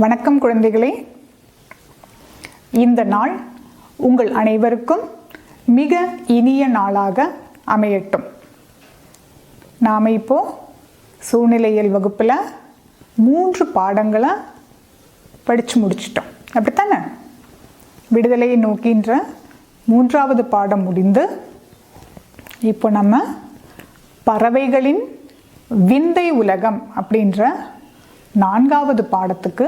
வணக்கம் குழந்தைகளே. இந்த நாள் உங்கள் அனைவருக்கும் மிக இனிய நாளாக அமையட்டும். நாம் இப்போ சூழ்நிலையியல் வகுப்பில் 3 பாடங்களை படித்து முடிச்சிட்டோம், அப்படித்தானே? விடுதலையை நோக்கின்ற 3வது பாடம் முடிந்து இப்போ நம்ம பறவைகளின் விந்தை உலகம் அப்படின்ற 4வது பாடத்துக்கு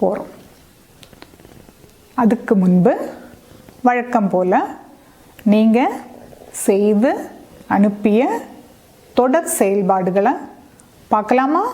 போகிறோம். அதுக்கு முன்பு வழக்கம் போல் நீங்கள் செய்து அனுப்பிய தொடர் செயல்பாடுகளை பார்க்கலாமா?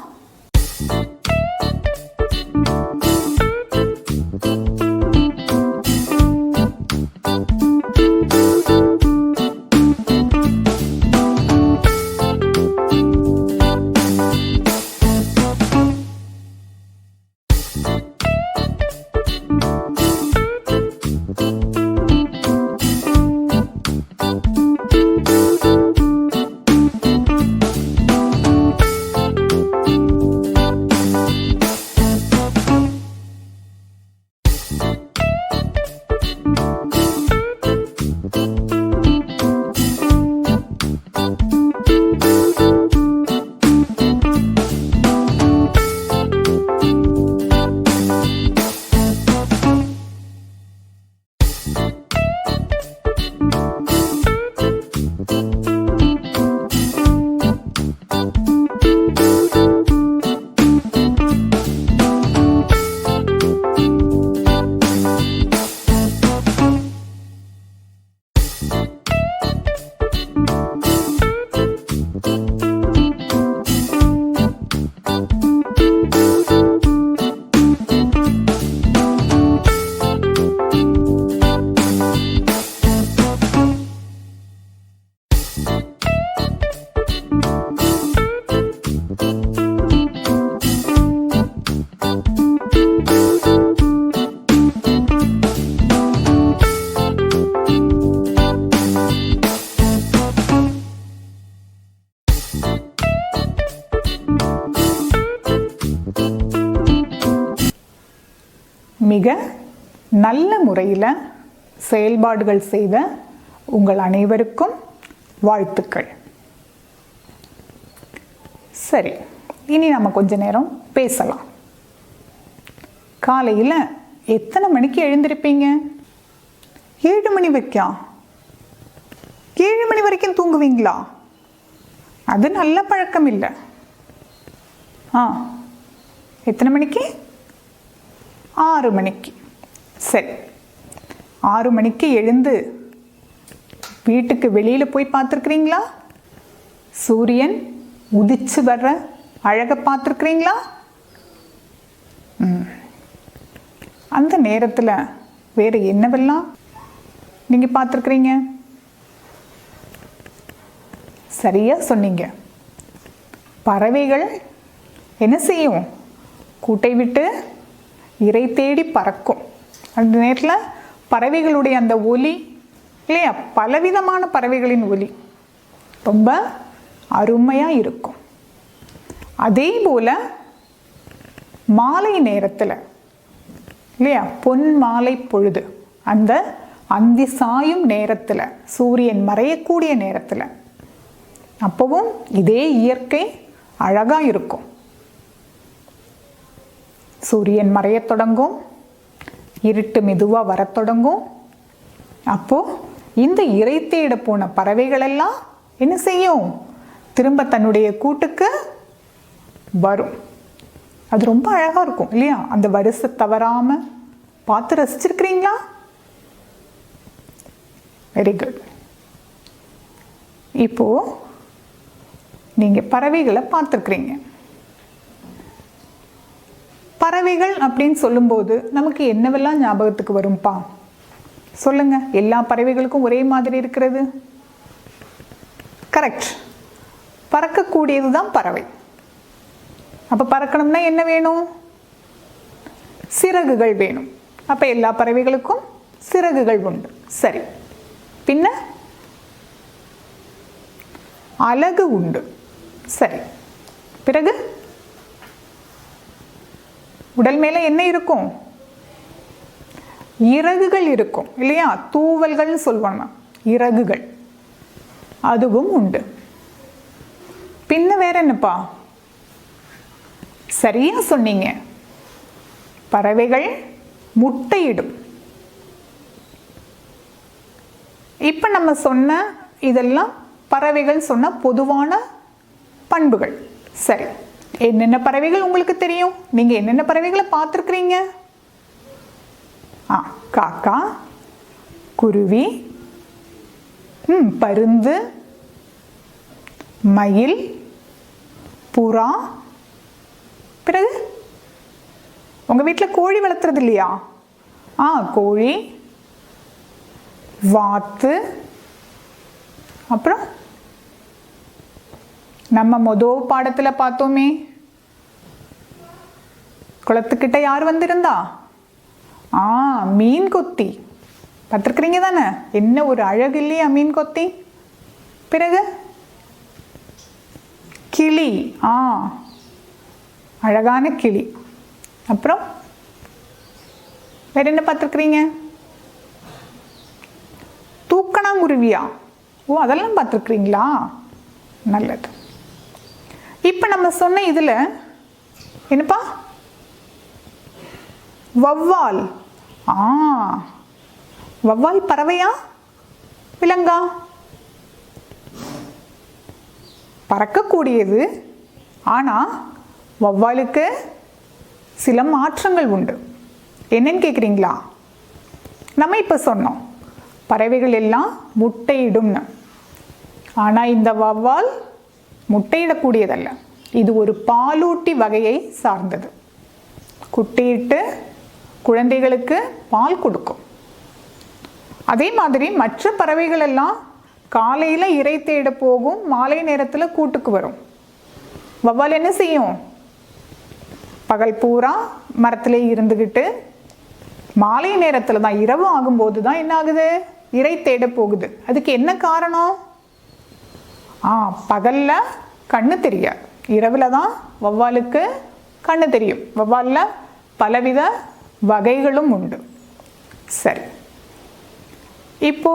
மிக நல்ல முறையில் செயல்பாடுகள் செய்த உங்கள் அனைவருக்கும் வாழ்த்துக்கள். சரி, இனி நம்ம கொஞ்ச நேரம் பேசலாம். காலையில் எத்தனை மணிக்கு எழுந்திருப்பீங்க? 7 மணி வரைக்கும்? 7 மணி வரைக்கும் தூங்குவீங்களா? அது நல்ல பழக்கம் இல்லை. எத்தனை மணிக்கு? 6 மணிக்கு. சரி, 6 மணிக்கு எழுந்து வீட்டுக்கு வெளியில் போய் பார்த்துருக்குறீங்களா? சூரியன் உதிச்சு வர்ற அழகை பார்த்துருக்குறீங்களா? அந்த நேரத்தில் வேறு என்னவெல்லாம் நீங்கள் பார்த்துருக்குறீங்க? சரியாக சொன்னீங்க. பறவைகள் என்ன செய்யும்? கூட்டை விட்டு இரை தேடி பறக்கும். அந்த நேரத்தில் பறவைகளுடைய அந்த ஒலி இல்லையா, பலவிதமான பறவைகளின் ஒலி ரொம்ப அருமையாக இருக்கும். அதே போல் மாலை நேரத்தில் இல்லையா, பொன் மாலை பொழுது, அந்த அந்தி சாயும் நேரத்தில், சூரியன் மறையக்கூடிய நேரத்தில், அப்போவும் இதே இயற்கை அழகாக இருக்கும். சூரியன் மறையத் தொடங்கும், இருட்டு மெதுவாக வரத் தொடங்கும். அப்போது இந்த இரை தேட போன பறவைகளெல்லாம் என்ன செய்யும்? திரும்ப தன்னுடைய கூட்டுக்கு வரும். அது ரொம்ப அழகாக இருக்கும் இல்லையா? அந்த வரிசை தவறாமல் பார்த்து ரசிச்சிருக்கிறீங்களா? Very good. இப்போது நீங்கள் பறவைகளை பார்த்துருக்குறீங்க. பறவைகள் அப்படின்னு சொல்லும்போது நமக்கு என்னவெல்லாம் ஞாபகத்துக்கு வரும்பா? சொல்லுங்க. எல்லா பறவைகளுக்கும் ஒரே மாதிரி இருக்கிறது? கரெக்ட். பறக்கக்கூடியது தான் பறவை. அப்போ பறக்கணும்னா என்ன வேணும்? சிறகுகள் வேணும். அப்போ எல்லா பறவைகளுக்கும் சிறகுகள் உண்டு. சரி, பின்ன அலகு உண்டு. சரி, பிறகு உடல் மேலே என்ன இருக்கும்? இறகுகள் இருக்கும் இல்லையா? தூவல்கள் சொல்லுவாங்க, இறகுகள், அதுவும் உண்டு. பின்ன வேற என்னப்பா? சரியா சொன்னீங்க, பறவைகள் முட்டையிடும். இப்ப நம்ம சொன்ன இதெல்லாம் பறவைகள் சொன்ன பொதுவான பண்புகள். சரி, என்னென்ன பறவைகள் உங்களுக்கு தெரியும்? நீங்க என்னென்ன பறவைகளை பார்த்துருக்கிறீங்க? காக்கா, குருவி, பருந்து, மயில், புறா. பிறகு உங்க வீட்டில் கோழி வளர்த்துறது இல்லையா? கோழி, வாத்து. அப்புறம் நம்ம முதல் பாடத்தில் பார்த்தோமே, குளத்துக்கிட்ட யார் வந்திருந்தா? மீன் கொத்தி. பார்த்துருக்குறீங்க தானே? என்ன ஒரு அழகு இல்லையா மீன் கொத்தி? பிறகு கிளி, அழகான கிளி. அப்புறம் வேற என்ன பார்த்துருக்குறீங்க? தூக்கணாங்குருவியா? அதெல்லாம் பார்த்துருக்குறீங்களா? நல்லது. இப்போ நம்ம சொன்ன இதில் என்னப்பா? வௌவால். வௌவால் பறவையா விலங்கா? பறக்கக்கூடியது. ஆனால் வௌவாலுக்கு சில மாற்றங்கள் உண்டு. என்னன்னு கேட்குறீங்களா? நம்ம இப்போ சொன்னோம் பறவைகள் எல்லாம் முட்டையிடும்னு. ஆனால் இந்த வௌவால் முட்டையிடக்கூடியதல்ல. இது ஒரு பாலூட்டி வகையை சார்ந்தது. குட்டியிட்டு குழந்தைகளுக்கு பால் கொடுக்கும். அதே மாதிரி மற்ற பறவைகள் எல்லாம் காலையில் இரை தேட போகும், மாலை நேரத்தில் கூட்டுக்கு வரும். வௌவால் என்ன செய்யும்? பகல் பூரா மரத்திலே இருந்துக்கிட்டு மாலை நேரத்தில் தான், இரவு ஆகும்போது தான் என்ன ஆகுது? இரை தேட போகுது. அதுக்கு என்ன காரணம்? பகல்ல கண்ணு தெரியாது, இரவுல தான் வௌவாலுக்கு கண்ணு தெரியும். வௌவாலில் பலவித வகைகளும் உண்டு. சரி, இப்போ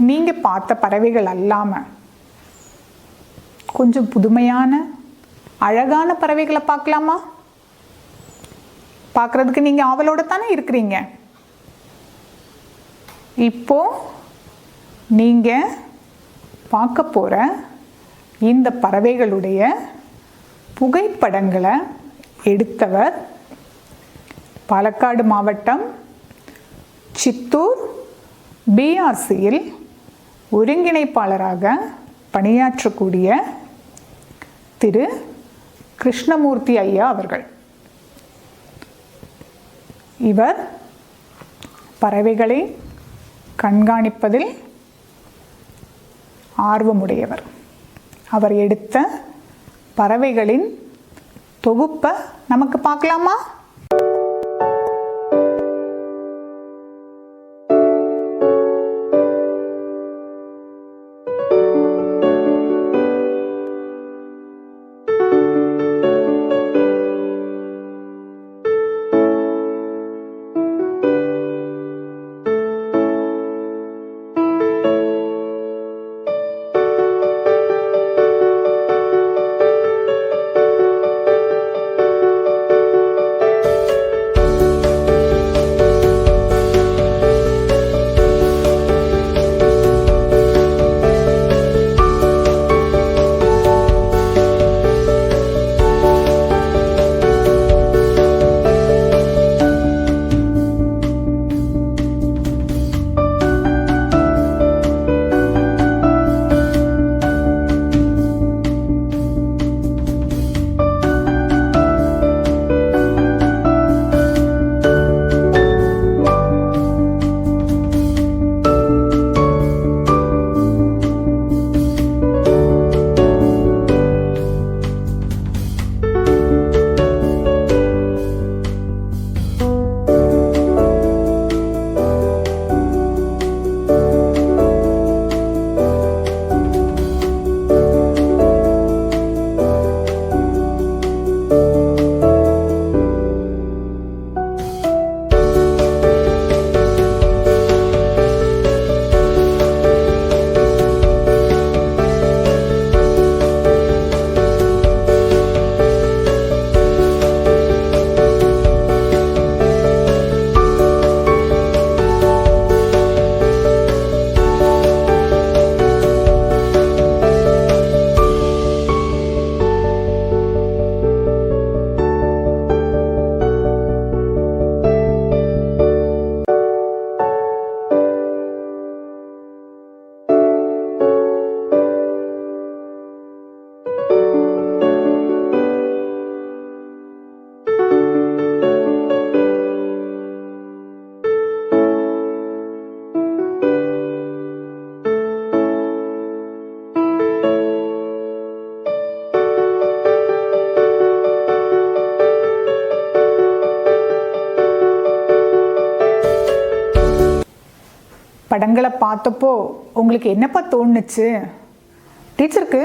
நீங்க பார்த்த பறவைகள் அல்லாம கொஞ்சம் புதுமையான அழகான பறவைகளை பார்க்கலாமா? பார்க்கறதுக்கு நீங்க ஆவலோட தானே இருக்கிறீங்க. இப்போ நீங்க பார்க்க போற இந்த பறவைகளுடைய புகைப்படங்களை எடுத்தவர் பாலக்காடு மாவட்டம் சித்தூர் பிஆர்சியில் ஒருங்கிணைப்பாளராக பணியாற்றக்கூடிய திரு கிருஷ்ணமூர்த்தி ஐயா அவர்கள். இவர் பறவைகளை கண்காணிப்பதில் ஆர்வமுடையவர். அவர் எடுத்த பறவைகளின் தொகுப்பை நமக்கு பார்க்கலாமா? படங்களை பார்த்தப்போ உங்களுக்கு என்னப்பா தோணுச்சு? டீச்சருக்கு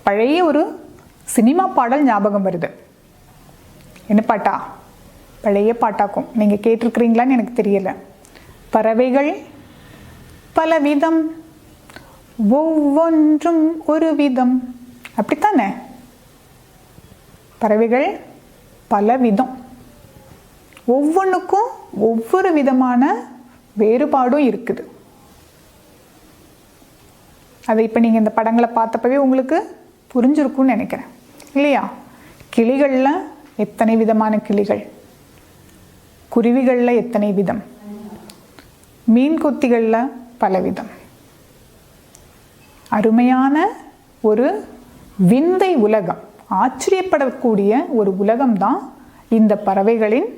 பழைய ஒரு சினிமா பாடல் ஞாபகம் வருது. என்ன பாட்டா? பழைய பாட்டாக்கும். நீங்கள் கேட்டிருக்கிறீங்களான்னு எனக்கு தெரியல. பறவைகள் பலவிதம், ஒவ்வொன்றும் ஒரு விதம், அப்படித்தானே? பறவைகள் பலவிதம், ஒவ்வொன்றுக்கும் ஒவ்வொரு விதமான வேறுபாடும் இருக்குது. அதை இப்போ நீங்கள் இந்த படங்களை பார்த்தப்பவே உங்களுக்கு புரிஞ்சிருக்கும்னு நினைக்கிறேன், இல்லையா? கிளிகளில் எத்தனை விதமான கிளிகள், குருவிகளில் எத்தனை விதம், மீன் கொத்திகளில் பலவிதம். அருமையான ஒரு விந்தை உலகம், ஆச்சரியப்படக்கூடிய ஒரு உலகம்தான் இந்த பறவைகளின்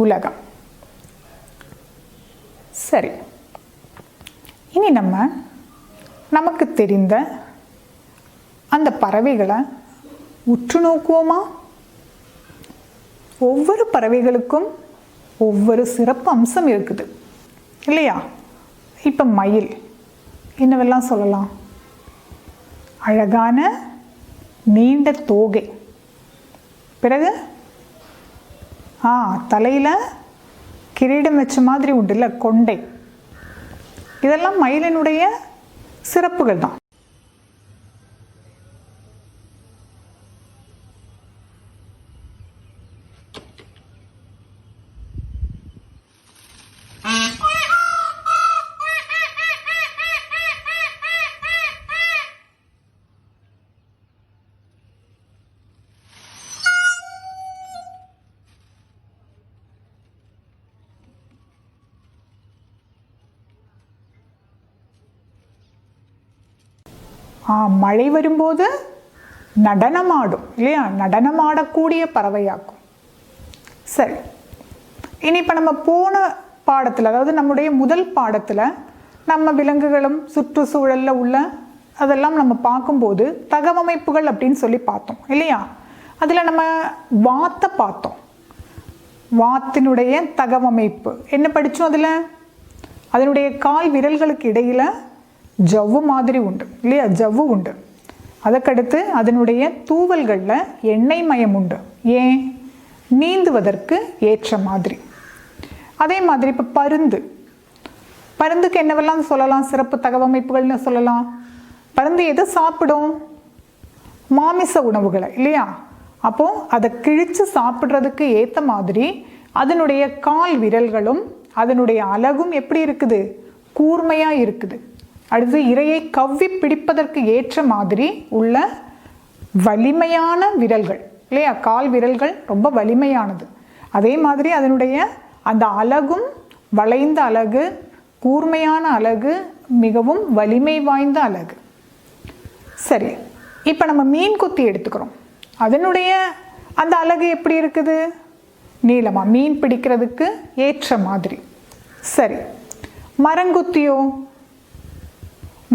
உலகம். சரி, இனி நமக்கு தெரிந்த அந்த பறவைகளை உற்று நோக்குவோமா? ஒவ்வொரு பறவைகளுக்கும் ஒவ்வொரு சிறப்பு அம்சம் இருக்குது, இல்லையா? இப்போ மயில் என்னவெல்லாம் சொல்லலாம்? அழகான நீண்ட தோகை, பிறகு தலையில் கிரீடம் வச்ச மாதிரி உண்டு இல்லை, கொண்டை. இதெல்லாம் மயிலினுடைய சிறப்புகள் தான். மழை வரும்போது நடனமாடும், இல்லையா? நடனமாடக்கூடிய பறவையாக்கும். சரி, இனி இப்போ நம்ம போன பாடத்தில், அதாவது நம்முடைய முதல் பாடத்தில் நம்ம விலங்குகளும் சுற்றுச்சூழலில் உள்ள அதெல்லாம் நம்ம பார்க்கும்போது தகவமைப்புகள் அப்படின்னு சொல்லி பார்த்தோம், இல்லையா? அதில் நம்ம வாத்தை பார்த்தோம். வாத்தினுடைய தகவமைப்பு என்ன படித்தோம்? அதில் அதனுடைய கால் விரல்களுக்கு இடையில் ஜவ்வு மாதிரி உண்டு, இல்லையா? ஜவ்வு உண்டு. அதற்கடுத்து அதனுடைய தூவல்களில் எண்ணெய் மயம் உண்டு. ஏன்? நீந்துவதற்கு ஏற்ற மாதிரி. அதே மாதிரி இப்போ பருந்துக்கு என்னவெல்லாம் சொல்லலாம்? சிறப்பு தகவமைப்புகள்னு சொல்லலாம். பருந்து எது சாப்பிடும்? மாமிச உணவுகளை, இல்லையா? அப்போது அதை கிழித்து சாப்பிட்றதுக்கு ஏற்ற மாதிரி அதனுடைய கால் விரல்களும் அதனுடைய அலகும் எப்படி இருக்குது? கூர்மையாக இருக்குது. அடுத்து இரையை கவ்வி பிடிப்பதற்கு ஏற்ற மாதிரி உள்ள வலிமையான விரல்கள், இல்லையா? கால் விரல்கள் ரொம்ப வலிமையானது. அதே மாதிரி அதனுடைய அந்த அலகும் வளைந்த அலகு, கூர்மையான அலகு, மிகவும் வலிமை வாய்ந்த அலகு. சரி, இப்போ நம்ம மீன் கொத்தி எடுத்துக்கிறோம். அதனுடைய அந்த அலகு எப்படி இருக்குது? நீளமாக, மீன் பிடிக்கிறதுக்கு ஏற்ற மாதிரி. சரி,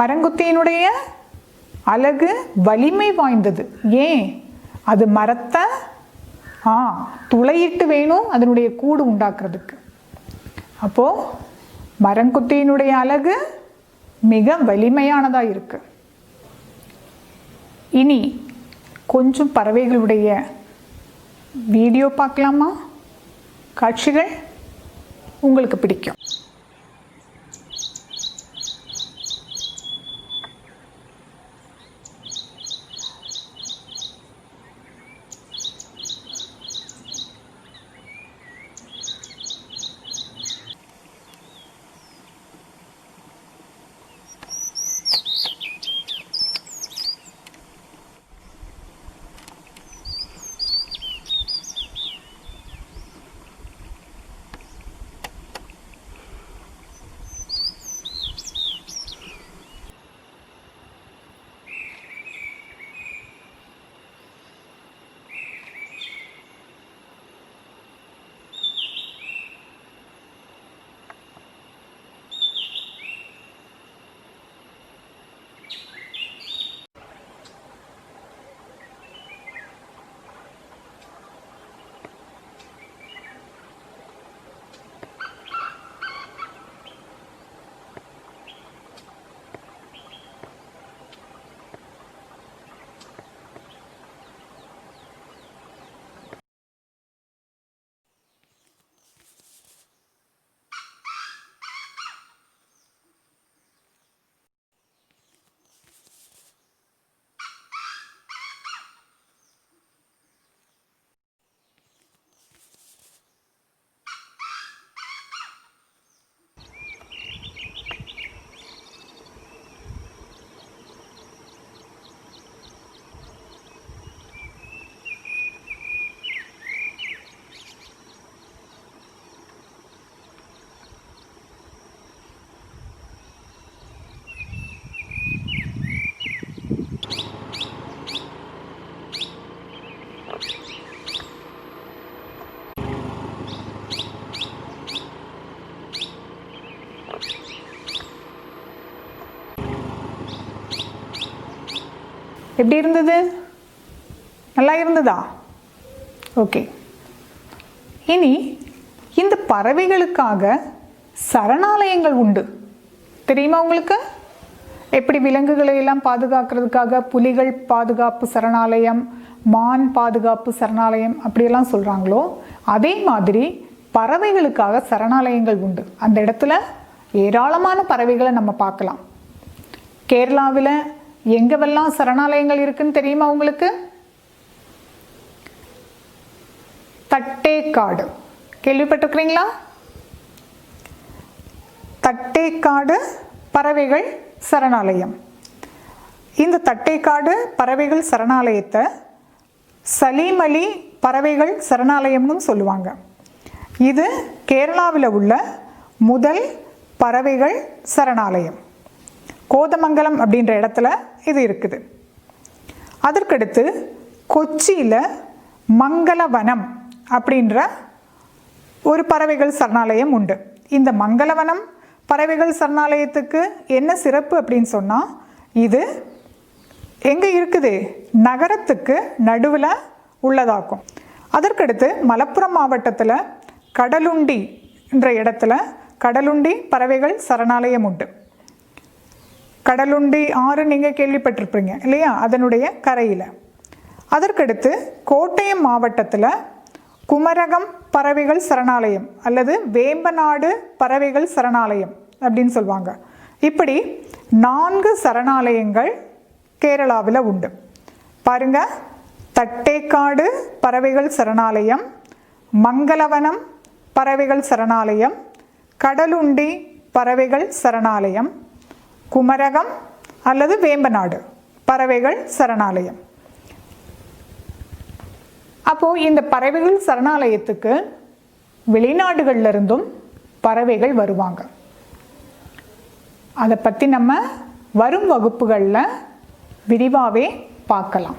மரங்குத்தியினுடைய அலகு வலிமை வாய்ந்தது. ஏன்? அது மரத்தை துளையிட்டு வேணும் அதனுடைய கூடு உண்டாக்குறதுக்கு. அப்போது மரங்குத்தியினுடைய அலகு மிக வலிமையானதாக இருக்கு. இனி கொஞ்சம் பறவைகளுடைய வீடியோ பார்க்கலாமா? காட்சிகள் உங்களுக்கு பிடிக்கும். எப்படி இருந்தது? நல்லா இருந்ததா? ஓகே. இனி இந்த பறவைகளுக்காக சரணாலயங்கள் உண்டு. தெரியுமா உங்களுக்கு? எப்படி விலங்குகளை எல்லாம் பாதுகாக்கிறதுக்காக புலிகள் பாதுகாப்பு சரணாலயம், மான் பாதுகாப்பு சரணாலயம் அப்படியெல்லாம் சொல்கிறாங்களோ, அதே மாதிரி பறவைகளுக்காக சரணாலயங்கள் உண்டு. அந்த இடத்துல ஏராளமான பறவைகளை நம்ம பார்க்கலாம். கேரளாவில் எங்கெல்லாம் சரணாலயங்கள் இருக்குன்னு தெரியுமா உங்களுக்கு? தட்டேக்காடு கேள்விப்பட்டிருக்கிறீங்களா? தட்டேக்காடு பறவைகள் சரணாலயம். இந்த தட்டேக்காடு பறவைகள் சரணாலயத்தை சலீம் அலி பறவைகள் சரணாலயம்னு சொல்லுவாங்க. இது கேரளாவில் உள்ள முதல் பறவைகள் சரணாலயம். கோதமங்கலம் அப்படின்ற இடத்துல இது இருக்குது. அதற்கடுத்து கொச்சியில் மங்களவனம் அப்படின்ற ஒரு பறவைகள் சரணாலயம் உண்டு. இந்த மங்களவனம் பறவைகள் சரணாலயத்துக்கு என்ன சிறப்பு அப்படின்னு சொன்னால், இது எங்கே இருக்குது? நகரத்துக்கு நடுவில் உள்ளதாக்கும். அதற்கடுத்து மலப்புரம் மாவட்டத்தில் கடலுண்டி என்ற இடத்துல கடலுண்டி பறவைகள் சரணாலயம் உண்டு. கடலுண்டி ஆறு நீங்கள் கேள்விப்பட்டிருப்பீங்க இல்லையா? அதனுடைய கரையில். அதற்கடுத்து கோட்டயம் மாவட்டத்தில் குமரகம் பறவைகள் சரணாலயம் அல்லது வேம்பநாடு பறவைகள் சரணாலயம் அப்படின்னு சொல்லுவாங்க. இப்படி 4 சரணாலயங்கள் கேரளாவில் உண்டு. பாருங்க, தட்டேக்காடு பறவைகள் சரணாலயம், மங்களவனம் பறவைகள் சரணாலயம், கடலுண்டி பறவைகள் சரணாலயம், குமரகம் அல்லது வேம்பநாடு பறவைகள் சரணாலயம். அப்போது இந்த பறவைகள் சரணாலயத்துக்கு வெளிநாடுகளில் இருந்தும் பறவைகள் வருவாங்க. அதை பற்றி நம்ம வரும் வகுப்புகளில் விரிவாகவே பார்க்கலாம்.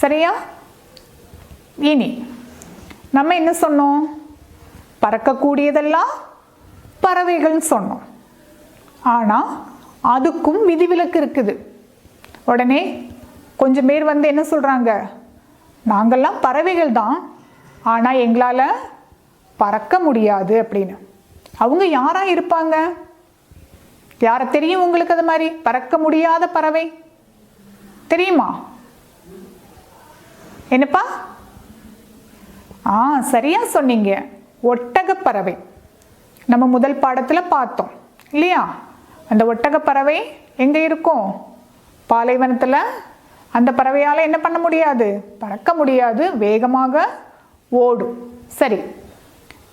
சரியா? இனி நம்ம என்ன சொன்னோம்? பறக்கக்கூடியதெல்லாம் பறவைகள்னு சொன்னோம். ஆனால் அதுக்கும் விதிவிலக்கு இருக்குது. உடனே கொஞ்சம் பேர் வந்து என்ன சொல்கிறாங்க? நாங்கள்லாம் பறவைகள் தான், ஆனால் எங்களால் பறக்க முடியாது அப்படின்னு. அவங்க யாராக இருப்பாங்க? யாரை தெரியும் உங்களுக்கு? அது மாதிரி பறக்க முடியாத பறவை தெரியுமா? என்னப்பா? சரியா சொன்னீங்க, ஒட்டகப்பறவை. நம்ம முதல் பாடத்தில் பார்த்தோம் இல்லையா? அந்த ஒட்டகப்பறவை எங்கே இருக்கும்? பாலைவனத்தில். அந்த பறவையால் என்ன பண்ண முடியாது? பறக்க முடியாது, வேகமாக ஓடும். சரி,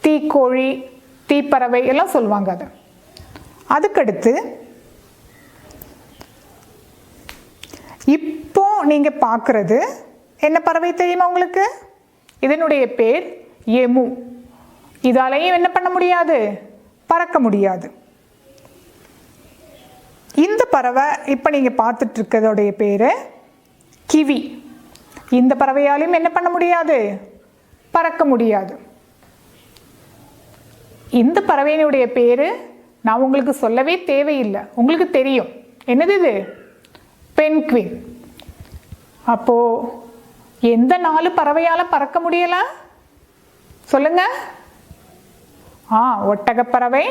தீக்கோழி, தீப்பறவை எல்லாம் சொல்லுவாங்க அது. அதுக்கடுத்து இப்போ நீங்க பார்க்கறது என்ன பறவை தெரியுமா உங்களுக்கு? இதனுடைய பேர் எமு. இதாலையும் என்ன பண்ண முடியாது? பறக்க முடியாது. இந்த பறவை இப்போ நீங்க பார்த்துட்டு இருக்கிறதோடைய பேரு கிவி. இந்த பறவையாலையும் என்ன பண்ண முடியாது? பறக்க முடியாது. இந்த பறவையினுடைய பேரு நான் உங்களுக்கு சொல்லவே தேவையில்லை, உங்களுக்கு தெரியும். என்னது இது? பென்குயின். அப்போ எந்த 4 பறவையால பறக்க முடியல சொல்லுங்க? ஒட்டகப்பறவை,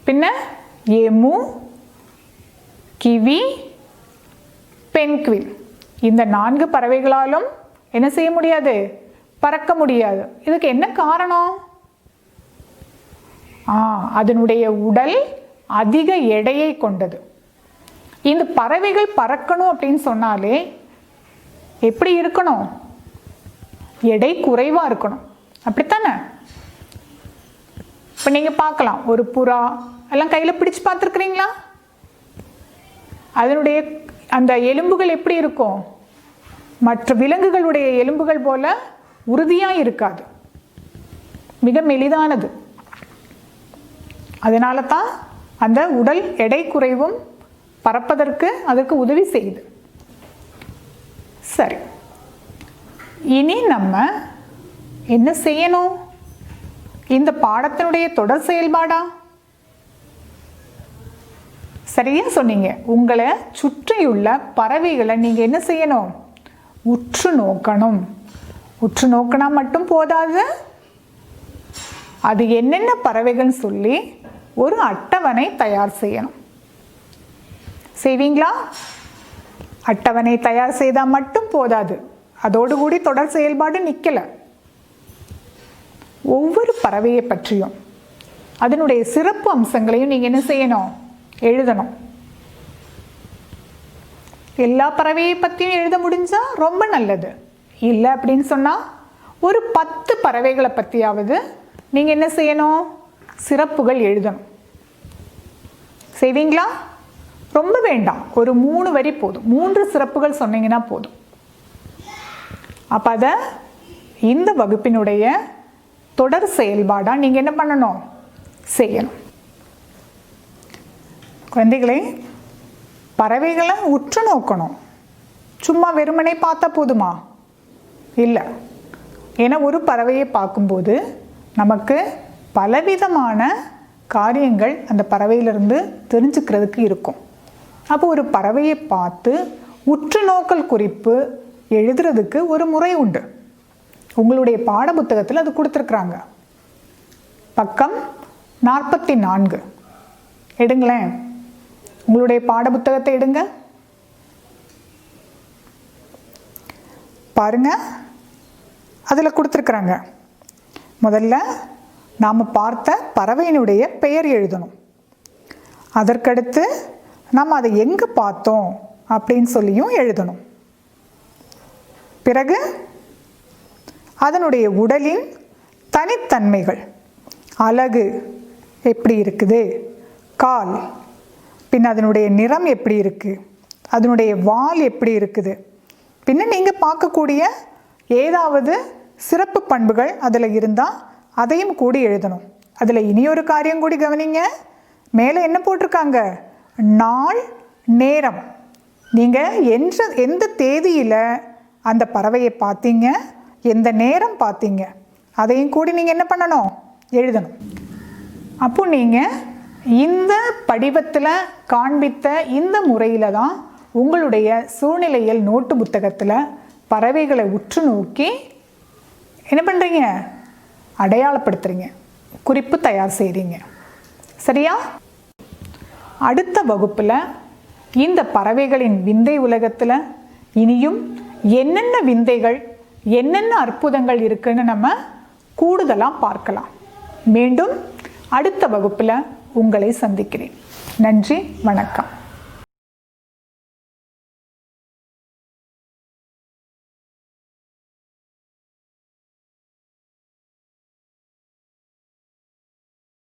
பின்ன எமு, கிவி, பென்குயின். இந்த 4 பறவைகளாலும் என்ன செய்ய முடியாது? பறக்க முடியாது. இதுக்கு என்ன காரணம்? அதனுடைய உடல் அதிக எடையை கொண்டது. இந்த பறவைகள் பறக்கணும் அப்படின்னு சொன்னாலே எப்படி இருக்கணும்? எடை குறைவா இருக்கணும், அப்படித்தானே? இப்ப நீங்க பார்க்கலாம், ஒரு புறா எல்லாம் கையில பிடிச்சு பார்த்துருக்கிறீங்களா? அதனுடைய அந்த எலும்புகள் எப்படி இருக்கும்? மற்ற விலங்குகளுடைய எலும்புகள் போல உறுதியா இருக்காது, மிக மெலிதானது. அதனால தான் அந்த உடல் எடை குறைவும் பறப்பதற்கு அதற்கு உதவி செய்யுது. சரி, இனி நம்ம என்ன செய்யணும்? இந்த பாடத்தினுடைய தொடர் செயல்பாடா சரியா சொன்னீங்க. உங்களை சுற்றியுள்ள பறவைகளை நீங்கள் என்ன செய்யணும்? உற்று நோக்கணும். உற்று நோக்கினா மட்டும் போதாது, அது என்னென்ன பறவைகள்னு சொல்லி ஒரு அட்டவணை தயார் செய்யணும். செய்வீங்களா? அட்டவணை தயார் செய்தால் மட்டும் போதாது, அதோடு கூடி தொடர் செயல்பாடு நிற்கலை. ஒவ்வொரு பறவையை பற்றியும் அதனுடைய சிறப்பு அம்சங்களையும் நீங்கள் என்ன செய்யணும்? எழுதணும். எல்லா பறவையை பற்றியும் எழுத முடிஞ்சா ரொம்ப நல்லது. இல்லை அப்படின்னு சொன்னால் ஒரு 10 பறவைகளை பற்றியாவது நீங்கள் என்ன செய்யணும்? சிறப்புகள் எழுதணும். செய்வீங்களா? ரொம்ப வேண்டாம், ஒரு 3 வரி போதும். 3 சிறப்புகள் சொன்னீங்கன்னா போதும். அப்போ அதை இந்த வகுப்பினுடைய தொடர் செயல்பாடாக நீங்கள் என்ன பண்ணணும்? செய்யணும். குழந்தைகளே, பறவைகளை உற்று நோக்கணும். சும்மா வெறுமனே பார்த்தா போதுமா? இல்லை. ஏன்னா ஒரு பறவையை பார்க்கும்போது நமக்கு பலவிதமான காரியங்கள் அந்த பறவையிலிருந்து தெரிஞ்சுக்கிறதுக்கு இருக்கும். அப்போ ஒரு பறவையை பார்த்து உற்று நோக்கல் குறிப்பு எழுதுறதுக்கு ஒரு முறை உண்டு. உங்களுடைய பாட புத்தகத்தில் அது கொடுத்துருக்குறாங்க. பக்கம் 44 எடுங்களேன். உங்களுடைய பாட புத்தகத்தை எடுங்க. பாருங்க, அதில் கொடுத்துருக்குறாங்க. முதல்ல நாம் பார்த்த பறவையினுடைய பெயர் எழுதணும். அதற்கடுத்து நாம் அதை எங்கே பார்த்தோம் அப்படின்னு சொல்லியும் எழுதணும். பிறகு அதனுடைய உடலின் தனித்தன்மைகள், அலகு எப்படி இருக்குது, கால், பின் அதனுடைய நிறம் எப்படி இருக்குது, அதனுடைய வால் எப்படி இருக்குது, பின்ன நீங்கள் பார்க்கக்கூடிய ஏதாவது சிறப்பு பண்புகள் அதில் இருந்தால் அதையும் கூடி எழுதணும். அதில் இனியொரு காரியம் கூடி கவனிங்க. மேலே என்ன போட்டிருக்காங்க? நாள், நேரம். நீங்கள் எந்த தேதியில் அந்த பறவையை பார்த்தீங்க, எந்த நேரம் பார்த்தீங்க, அதையும் கூடி நீங்கள் என்ன பண்ணணும்? எழுதணும். அப்போ நீங்கள் இந்த படிவத்தில் காண்பித்த இந்த முறையில் தான் உங்களுடைய சூழ்நிலையில் நோட்டு புத்தகத்தில் பறவைகளை உற்று நோக்கி என்ன பண்ணுறீங்க? அடையாளப்படுத்துறீங்க, குறிப்பு தயார் செய்கிறீங்க. சரியா? அடுத்த வகுப்பில் இந்த பறவைகளின் விந்தை உலகத்தில் இனியும் என்னென்ன விந்தைகள், என்னென்ன அற்புதங்கள் இருக்குன்னு நம்ம கூடுதலாக பார்க்கலாம். மீண்டும் அடுத்த வகுப்பில் உங்களை சந்திக்கிறேன். நன்றி, வணக்கம்.